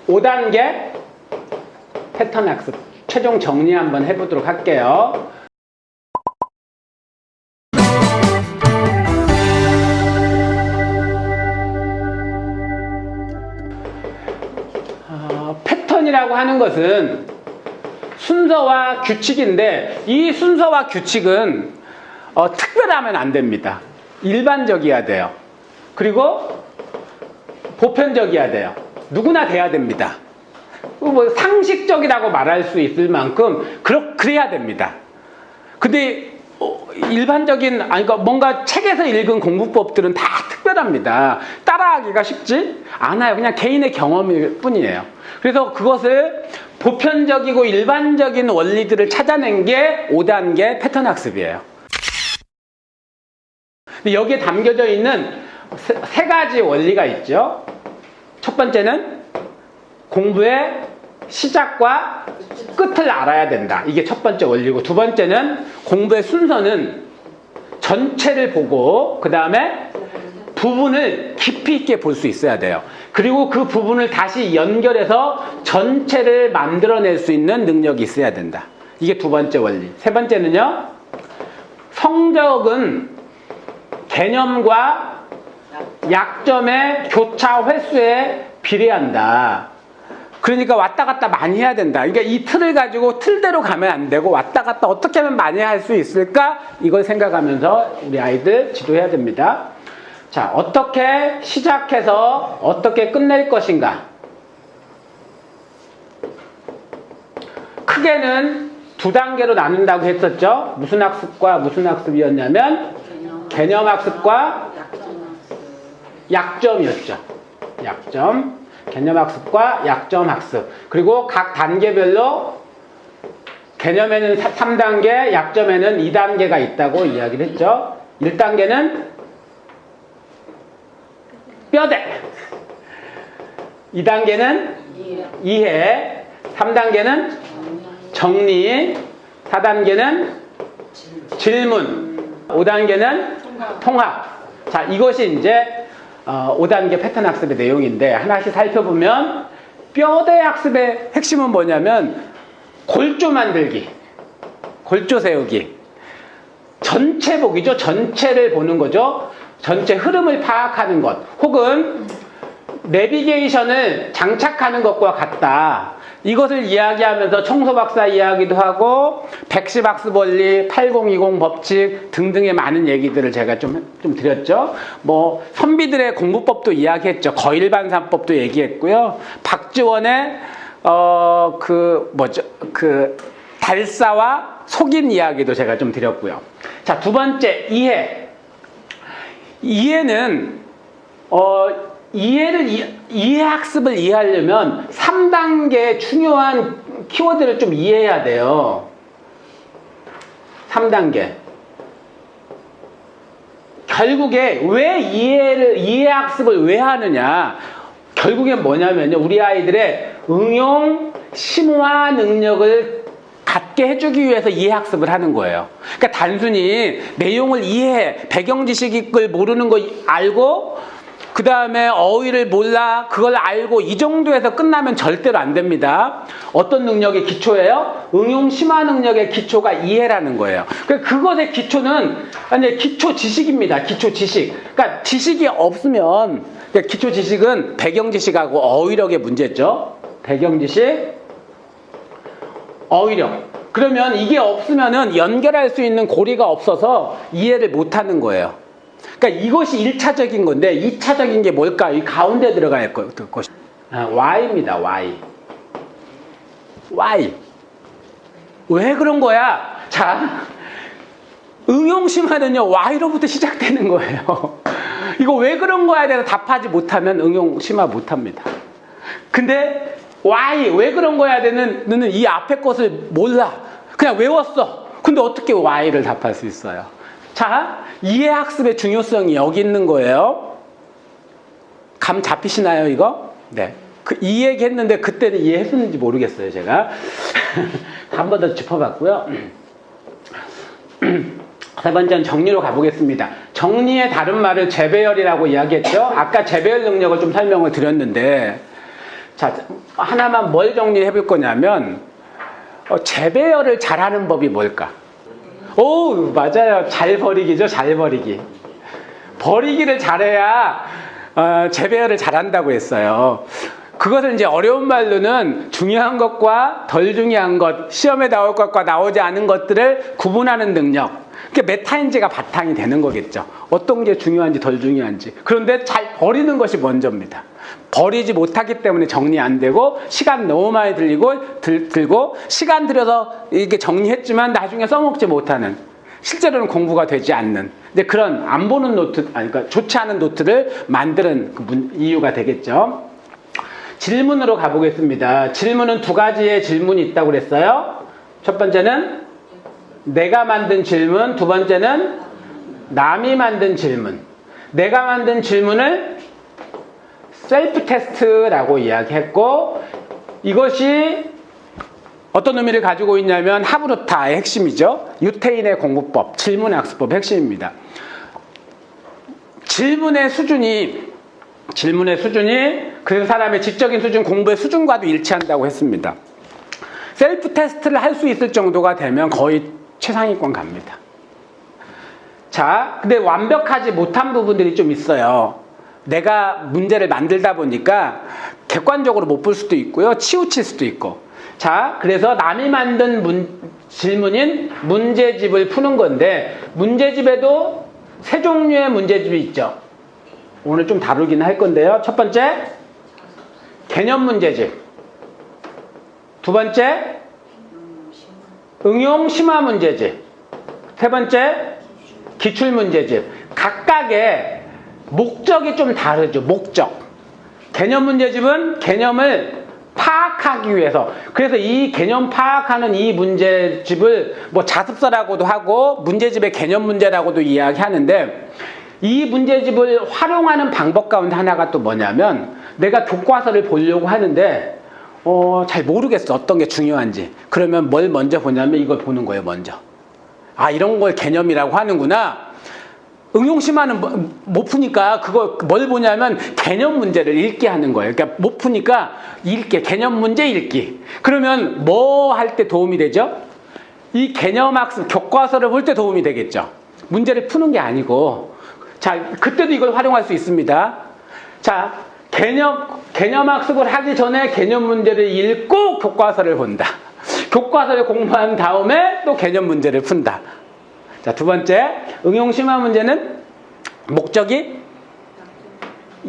5단계 패턴 학습 최종 정리 한번 해보도록 할게요. 패턴이라고 하는 것은 순서와 규칙인데, 이 순서와 규칙은 특별하면 안 됩니다. 일반적이어야 돼요. 그리고 보편적이어야 돼요. 누구나 돼야 됩니다. 뭐 상식적이라고 말할 수 있을 만큼 그래야 됩니다. 근데 일반적인, 그러니까 뭔가 책에서 읽은 공부법들은 다 특별합니다. 따라하기가 쉽지 않아요. 그냥 개인의 경험일 뿐이에요. 그래서 그것을 보편적이고 일반적인 원리들을 찾아낸 게 5단계 패턴 학습이에요. 여기에 담겨져 있는 세 가지 원리가 있죠. 첫 번째는 공부의 시작과 끝을 알아야 된다. 이게 첫 번째 원리고, 두 번째는 공부의 순서는 전체를 보고 그 다음에 부분을 깊이 있게 볼 수 있어야 돼요. 그리고 그 부분을 다시 연결해서 전체를 만들어낼 수 있는 능력이 있어야 된다. 이게 두 번째 원리. 세 번째는요, 성적은 개념과 약점의 교차 횟수에 비례한다. 그러니까 왔다 갔다 많이 해야 된다. 그러니까 이 틀을 가지고 틀대로 가면 안 되고 왔다 갔다 어떻게 하면 많이 할 수 있을까? 이걸 생각하면서 우리 아이들 지도해야 됩니다. 자, 어떻게 시작해서 어떻게 끝낼 것인가? 크게는 두 단계로 나눈다고 했었죠. 무슨 학습과 무슨 학습이었냐면 개념학습과 약점이었죠. 약점. 개념학습과 약점학습. 그리고 각 단계별로 개념에는 3단계, 약점에는 2단계가 있다고 이야기를 했죠. 1단계는 뼈대, 2단계는 이해, 3단계는 정리, 4단계는 질문, 5단계는 통합. 자, 이것이 이제 5단계 패턴 학습의 내용인데, 하나씩 살펴보면 뼈대 학습의 핵심은 뭐냐면 골조 만들기, 골조 세우기, 전체 보기죠. 전체를 보는 거죠. 전체 흐름을 파악하는 것, 혹은 내비게이션을 장착하는 것과 같다. 이것을 이야기하면서 청소박사 이야기도 하고 백시박스 원리, 8020 법칙 등등의 많은 얘기들을 제가 좀 드렸죠. 뭐 선비들의 공부법도 이야기했죠. 거일반산법도 얘기했고요. 박지원의 달사와 속인 이야기도 제가 좀 드렸고요. 자, 두 번째, 이해. 이해는 이해학습을 이해하려면 3단계 중요한 키워드를 좀 이해해야 돼요. 3단계. 결국에 왜 이해학습을 왜 하느냐? 결국엔 뭐냐면요, 우리 아이들의 응용 심화 능력을 갖게 해주기 위해서 이해학습을 하는 거예요. 그러니까 단순히 내용을 이해해, 배경 지식을 모르는 거 알고 그 다음에 어휘를 몰라, 그걸 알고 이 정도에서 끝나면 절대로 안 됩니다. 어떤 능력의 기초예요? 응용 심화 능력의 기초가 이해라는 거예요. 그것의 기초는 아니 기초 지식입니다. 기초 지식. 그러니까 지식이 없으면, 그러니까 기초 지식은 배경 지식하고 어휘력의 문제죠. 배경 지식, 어휘력. 그러면 이게 없으면은 연결할 수 있는 고리가 없어서 이해를 못 하는 거예요. 그러니까 이것이 1차적인 건데, 2차적인 게 뭘까? 이 가운데 들어갈 것이 Y입니다. Y. 왜 그런 거야? 자, 응용심화는요, Y로부터 시작되는 거예요. 이거 왜 그런 거야? 대해서 답하지 못하면 응용심화 못합니다. 근데 Y, 왜 그런 거야? 너는 이 앞에 것을 몰라. 그냥 외웠어. 근데 어떻게 Y를 답할 수 있어요? 자, 이해학습의 중요성이 여기 있는 거예요. 감 잡히시나요, 이거? 네. 이 얘기 했는데 그때는 이해했는지 모르겠어요, 제가. 한 번 더 짚어봤고요. 세 번째는 정리로 가보겠습니다. 정리의 다른 말을 재배열이라고 이야기했죠. 아까 재배열 능력을 좀 설명을 드렸는데, 자, 하나만 뭘 정리해 볼 거냐면, 재배열을 잘하는 법이 뭘까? 오, 맞아요. 잘 버리기죠, 잘 버리기. 버리기를 잘해야 재배열을 잘한다고 했어요. 그것을 이제 어려운 말로는 중요한 것과 덜 중요한 것, 시험에 나올 것과 나오지 않은 것들을 구분하는 능력. 그게 메타인지가 바탕이 되는 거겠죠. 어떤 게 중요한지 덜 중요한지. 그런데 잘 버리는 것이 먼저입니다. 버리지 못하기 때문에 정리 안 되고 시간 너무 많이 들고 시간 들여서 이게 정리했지만 나중에 써먹지 못하는, 실제로는 공부가 되지 않는, 근데 그런 안 보는 노트, 그러니까 좋지 않은 노트를 만드는 이유가 되겠죠. 질문으로 가보겠습니다. 질문은 두 가지의 질문이 있다고 그랬어요. 첫 번째는 내가 만든 질문, 두 번째는 남이 만든 질문. 내가 만든 질문을 셀프 테스트라고 이야기했고, 이것이 어떤 의미를 가지고 있냐면 하브루타의 핵심이죠. 유태인의 공부법, 질문학습법 핵심입니다. 질문의 수준이 그 사람의 지적인 수준, 공부의 수준과도 일치한다고 했습니다. 셀프 테스트를 할 수 있을 정도가 되면 거의 최상위권 갑니다. 자, 근데 완벽하지 못한 부분들이 좀 있어요. 내가 문제를 만들다 보니까 객관적으로 못 볼 수도 있고요. 치우칠 수도 있고. 자, 그래서 남이 만든 질문인 문제집을 푸는 건데, 문제집에도 세 종류의 문제집이 있죠. 오늘 좀 다루긴 할 건데요. 첫 번째, 개념 문제집. 두 번째, 응용 심화 문제집. 세 번째, 기출 문제집. 각각의 목적이 좀 다르죠. 목적. 개념 문제집은 개념을 파악하기 위해서, 그래서 이 개념 파악하는 이 문제집을 뭐 자습서라고도 하고 문제집의 개념 문제라고도 이야기하는데, 이 문제집을 활용하는 방법 가운데 하나가 또 뭐냐면, 내가 교과서를 보려고 하는데 잘 모르겠어, 어떤 게 중요한지. 그러면 뭘 먼저 보냐면 이걸 보는 거예요. 먼저, 아, 이런 걸 개념이라고 하는구나. 응용심화는 못 푸니까 그거 뭘 보냐면 개념 문제를 읽게 하는 거예요. 그러니까 못 푸니까 읽게, 개념 문제 읽기. 그러면 뭐 할 때 도움이 되죠? 이 개념학습, 교과서를 볼 때 도움이 되겠죠. 문제를 푸는 게 아니고. 자, 그때도 이걸 활용할 수 있습니다. 자, 개념학습을 하기 전에 개념 문제를 읽고 교과서를 본다. 교과서를 공부한 다음에 또 개념 문제를 푼다. 자, 두 번째, 응용심화 문제는 목적이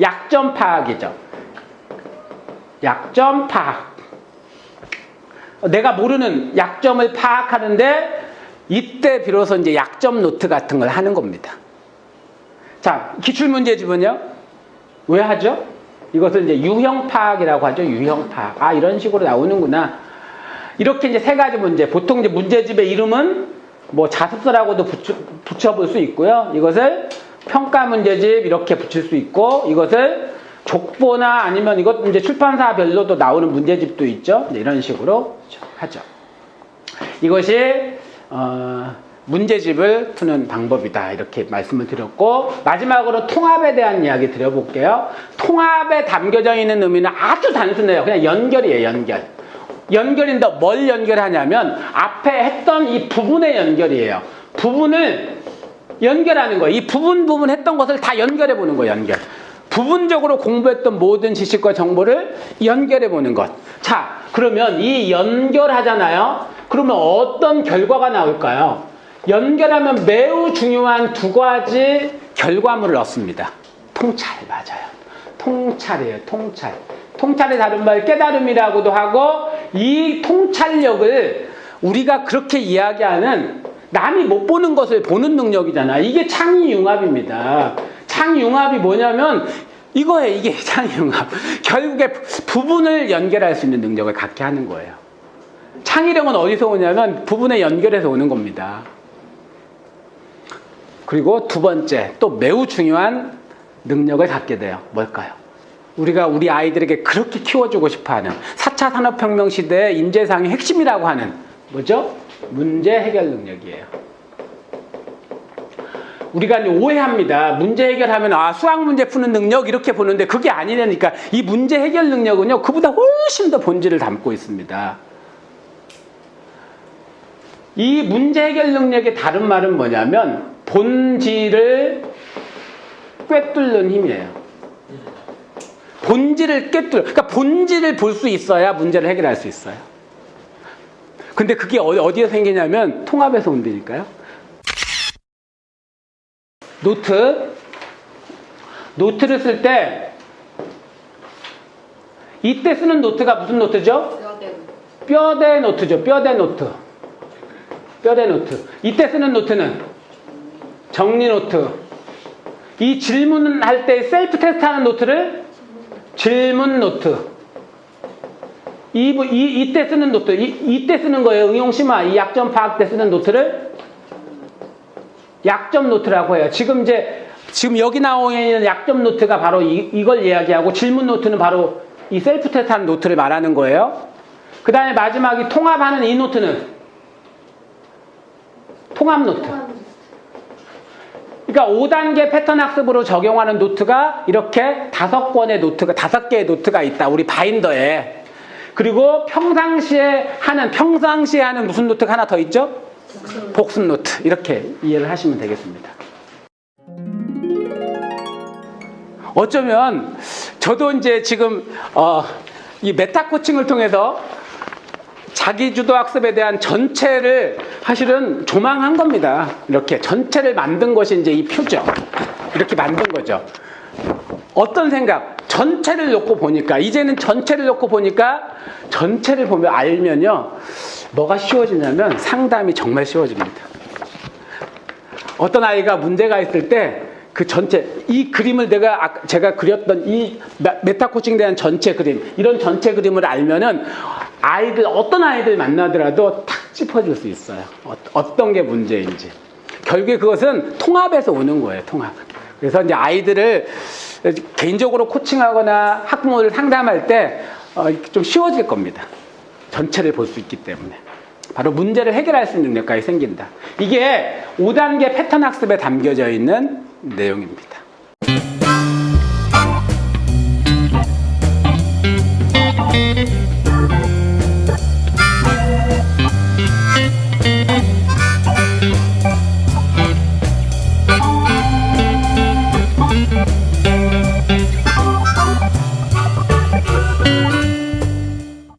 약점 파악이죠. 약점 파악. 내가 모르는 약점을 파악하는데 이때 비로소 이제 약점 노트 같은 걸 하는 겁니다. 자, 기출 문제집은요, 왜 하죠? 이것을 이제 유형 파악이라고 하죠. 유형 파악. 아, 이런 식으로 나오는구나. 이렇게 이제 세 가지 문제. 보통 이제 문제집의 이름은 뭐 자습서라고도 붙여볼 수 있고요. 이것을 평가 문제집 이렇게 붙일 수 있고, 이것을 족보나 아니면 이것 이제 출판사별로도 나오는 문제집도 있죠. 이런 식으로 하죠. 이것이 문제집을 푸는 방법이다, 이렇게 말씀을 드렸고, 마지막으로 통합에 대한 이야기 드려볼게요. 통합에 담겨져 있는 의미는 아주 단순해요. 그냥 연결이에요. 연결. 연결인데 뭘 연결하냐면 앞에 했던 이 부분의 연결이에요. 부분을 연결하는 거예요. 이 부분 했던 것을 다 연결해 보는 거예요. 연결. 부분적으로 공부했던 모든 지식과 정보를 연결해 보는 것. 자, 그러면 이 연결하잖아요. 그러면 어떤 결과가 나올까요? 연결하면 매우 중요한 두 가지 결과물을 얻습니다. 통찰, 맞아요. 통찰이에요. 통찰. 통찰의 다른 말 깨달음이라고도 하고, 이 통찰력을 우리가 그렇게 이야기하는 남이 못 보는 것을 보는 능력이잖아. 이게 창의융합입니다. 창의융합이 뭐냐면 이거예요. 이게 창의융합. 결국에 부분을 연결할 수 있는 능력을 갖게 하는 거예요. 창의력은 어디서 오냐면 부분에 연결해서 오는 겁니다. 그리고 두 번째, 또 매우 중요한 능력을 갖게 돼요. 뭘까요? 우리가 우리 아이들에게 그렇게 키워주고 싶어하는 4차 산업혁명 시대의 인재상의 핵심이라고 하는 뭐죠? 문제 해결 능력이에요. 우리가 이제 오해합니다. 문제 해결하면 수학 문제 푸는 능력 이렇게 보는데 그게 아니라니까. 이 문제 해결 능력은요 그보다 훨씬 더 본질을 담고 있습니다. 이 문제 해결 능력의 다른 말은 뭐냐면 본질을 꿰뚫는 힘이에요. 본질을 그러니까 본질을 볼 수 있어야 문제를 해결할 수 있어요. 근데 그게 어디에 생기냐면 통합에서 온다니까요. 노트를 쓸 때 이때 쓰는 노트가 무슨 노트죠? 뼈대 노트죠. 뼈대 노트. 이때 쓰는 노트는 정리 노트. 이 질문할 때 셀프 테스트 하는 노트를 질문 노트. 이때 쓰는 노트. 이때 쓰는 거예요. 응용 심화. 이 약점 파악 때 쓰는 노트를 약점 노트라고 해요. 지금 여기 나오고 있는 약점 노트가 바로 이걸 이야기하고 질문 노트는 바로 이 셀프 테스트 하는 노트를 말하는 거예요. 그 다음에 마지막이 통합하는 이 노트는 통합 노트. 그러니까 5단계 패턴 학습으로 적용하는 노트가 이렇게 5개의 노트가 있다. 우리 바인더에. 그리고 평상시에 하는 무슨 노트가 하나 더 있죠? 복습 노트. 이렇게 이해를 하시면 되겠습니다. 어쩌면 저도 이제 지금 이 메타 코칭을 통해서 자기주도 학습에 대한 전체를 사실은 조망한 겁니다. 이렇게 전체를 만든 것이 이제 이 표죠. 이렇게 만든 거죠. 어떤 생각? 전체를 놓고 보니까 이제는 전체를 보면 알면요. 뭐가 쉬워지냐면 상담이 정말 쉬워집니다. 어떤 아이가 문제가 있을 때 그 전체 이 그림을 제가 그렸던 이 메타 코칭에 대한 전체 그림 이런 전체 그림을 알면은 어떤 아이들 만나더라도 탁 짚어줄 수 있어요. 어떤 게 문제인지. 결국에 그것은 통합에서 오는 거예요. 통합. 그래서 이제 아이들을 개인적으로 코칭하거나 학부모를 상담할 때 좀 쉬워질 겁니다. 전체를 볼 수 있기 때문에. 바로 문제를 해결할 수 있는 능력까지 생긴다. 이게 5단계 패턴 학습에 담겨져 있는 내용입니다.